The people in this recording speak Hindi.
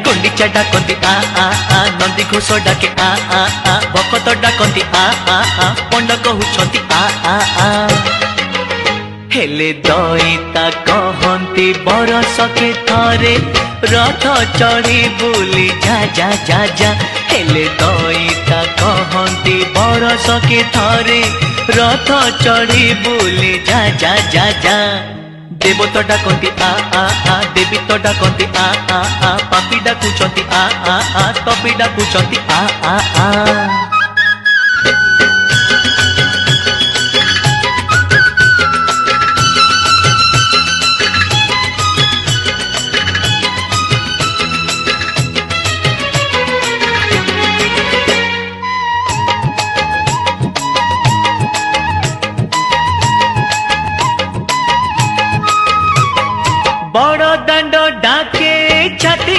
गुंडीचा डाकती आ नंदी घोष डाके आ भकत डाकती आ पंड कहउछंती आ हेले दईता कहती बरसके थरे रथ चढ़ी बुली जा जा जा जा हेले दईता कहती बरसके थरे रथ चढ़ी बुली जा जा जा जा देव तो डाकती आ देवी तो डाकती आ पापी डाकुचंती आ तपी डाकुचंती आ बड़ दांड डाके छाती